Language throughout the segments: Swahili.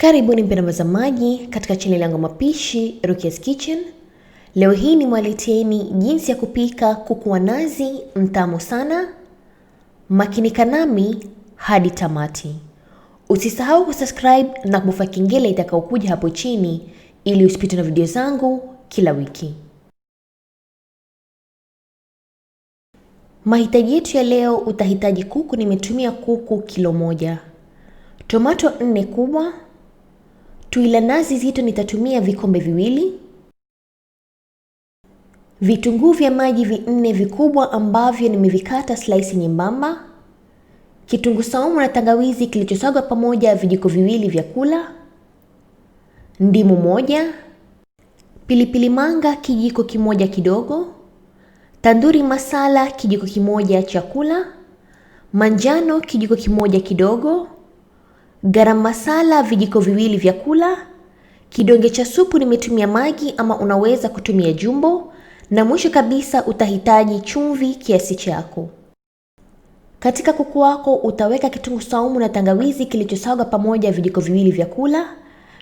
Karibuni mpendwa mtazamaji katika channel yangu mapishi Rukias Kitchen. Leo hii nimewaleteeni jinsi ya kupika kuku wa nazi mtamu sana. Makinika nami hadi tamati. Usisahau kusubscribe na kubofya kengele itakayokuja hapo chini ili usipitwe na video zangu kila wiki. Mahitaji yetu ya leo, utahitaji kuku. Nimetumia kuku kilo 1, tomato 4 kubwa, tui la nazi zito nitatumia vikombe 2, vitunguu vya maji 4 vikubwa ambavyo nimevikata slice nyembamba, kitunguusaumu na tangawizi kilichosagwa pamoja vijiko 2 vya kula, ndimu 1, pilipilimanga kijiko 1 kidogo, tanduri masala kijiko 1 cha kula, manjano kijiko 1 kidogo, Garamasala vijiko 2 vya kula, kidonge cha supu nimetumia Magi ama unaweza kutumia jumbo, na mwisho kabisa utahitaji chumvi kiasi chako. Katika kuku wako utaweka kitunguusaumu na tangawizi kilichosagwa pamoja vijiko 2 vya kula,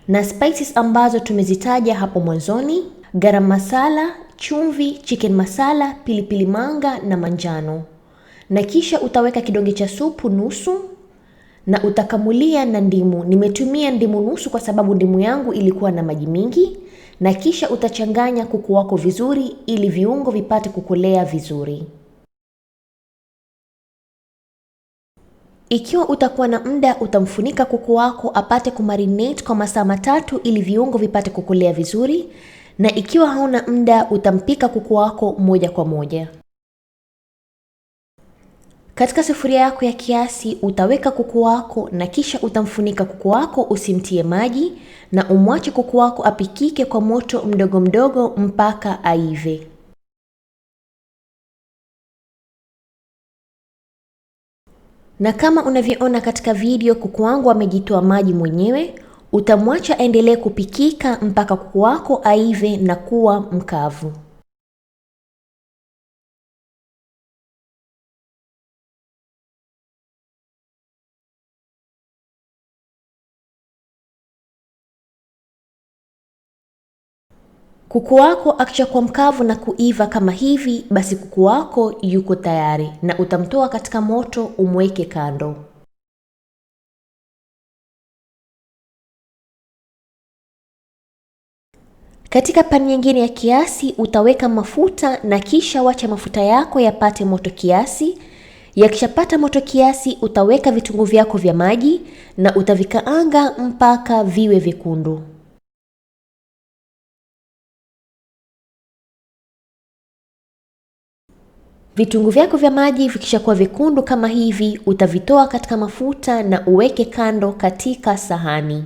na spices ambazo tumezitaja hapo mwanzoni: Garamasala, chumvi, chicken masala, pilipilimanga na manjano. Na kisha utaweka kidonge cha supu nusu na utakamulia na ndimu. Nimetumia ndimu nusu kwa sababu ndimu yangu ilikuwa na maji mingi. Na kisha utachanganya kuku wako vizuri ili viungo vipate kukolea vizuri. Ikiwa utakuwa na muda, utamfunika kuku wako apate kumarinate kwa masaa 3 ili viungo vipate kukolea vizuri. Na ikiwa hauna muda, utampika kuku wako moja kwa moja. Katika sufuria yako ya kiasi utaweka kuku wako na kisha utamfunika kuku wako, usimtie maji, na umwache kuku wako apikike kwa moto mdogo mdogo mpaka aive. Na kama unavyoona katika video, kuku wangu amejitoa maji mwenyewe. Utamwacha aendelee kupikika mpaka kuku wako aive na kuwa mkavu. Kuku wako akishakuwa mkavu na kuiva kama hivi, basi kuku wako yuko tayari na utamtoa katika moto umweke kando. Katika pani nyingine ya kiasi utaweka mafuta na kisha wacha mafuta yako yapate moto kiasi. Yakishapata moto kiasi utaweka vitunguu vyako vya maji na utavikaanga mpaka viwe vyekundu. Vitunguu vyako vya maji vikishakuwa vyekundu kama hivi, utavitoa katika mafuta na uweke kando katika sahani.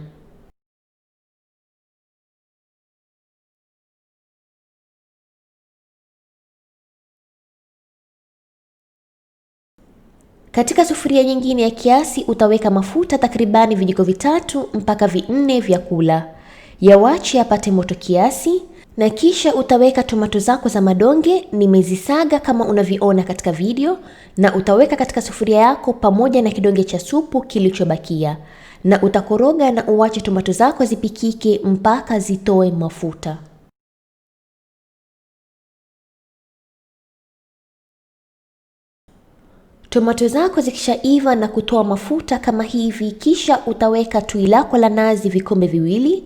Katika sufuria nyingine ya kiasi utaweka mafuta takribani vijiko 3 mpaka 4 vya kula. Yawache yapate moto kiasi. Na kisha utaweka tomato zako za madonge, nimezisaga kama unavyoona katika video, na utaweka katika sufuria yako pamoja na kidonge cha supu kilichobakia, na utakoroga na uwache tomato zako zipikike mpaka zitoe mafuta. Tomato zako zikishaiva na kutoa mafuta kama hivi, kisha utaweka tui lako la nazi vikombe 2.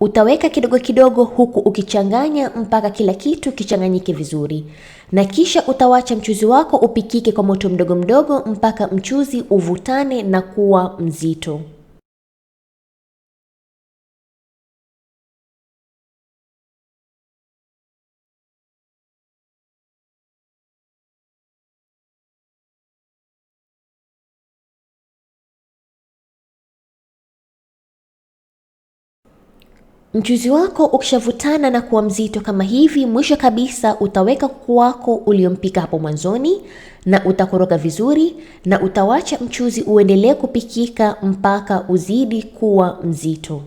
Utaweka kidogo kidogo huku ukichanganya mpaka kila kitu kichanganyike vizuri. Na kisha utawacha mchuzi wako upikike kwa moto mdogo mdogo mpaka mchuzi uvutane na kuwa mzito. Mchuzi wako ukishavutana na kuwa mzito kama hivi, mwisho kabisa utaweka kuku wako uliompika hapo mwanzoni na utakoroga vizuri, na utawacha mchuzi uendelee kupikika mpaka uzidi kuwa mzito.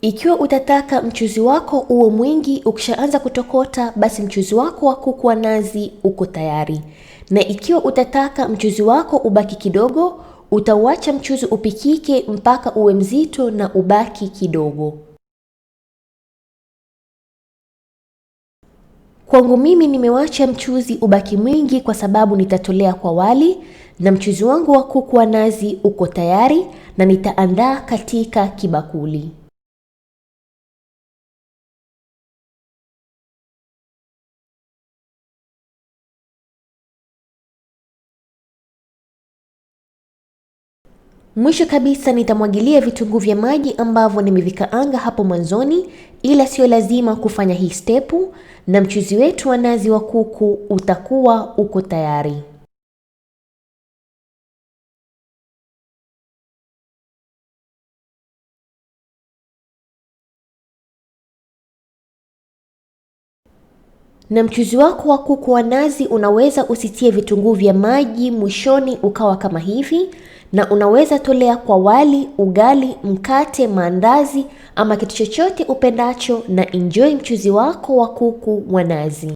Ikiwa utataka mchuzi wako uwe mwingi ukishaanza kutokota, basi mchuzi wako wa kuku wa nazi uko tayari. Na ikiwa utataka mchuzi wako ubaki kidogo, utauacha mchuzi upikike mpaka uwe mzito na ubaki kidogo. Kwangu mimi nimewacha mchuzi ubaki mwingi kwa sababu nitatolea kwa wali, na mchuzi wangu wa kuku wa nazi uko tayari na nitaandaa katika kibakuli. Mwisho kabisa nitamwagilia vitunguu vya maji ambavyo nimevikaanga hapo mwanzoni, ila sio lazima kufanya hii stepu, na mchuzi wetu wa nazi wa kuku utakuwa uko tayari. Na mchuzi wako wa kuku wa nazi unaweza usitie vitunguu vya maji mwishoni ukawa kama hivi, na unaweza tolea kwa wali, ugali, mkate, maandazi ama kitu chochote upendacho, na enjoy mchuzi wako wa kuku wa nazi.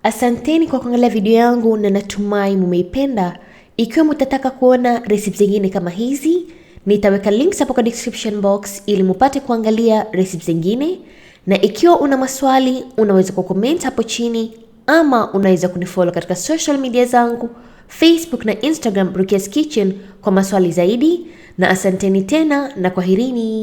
Asanteni kwa kuangalia video yangu na natumai mumeipenda. Ikiwa mtataka kuona recipe zingine kama hizi, nitaweka links hapo kwa description box ili mupate kuangalia recipe zingine. Na ikiwa una maswali, unaweza kucomment hapo chini ama unaweza kunifollow katika social media zangu Facebook na Instagram Rukias Kitchen kwa maswali zaidi. Na asanteni tena na kwaherini.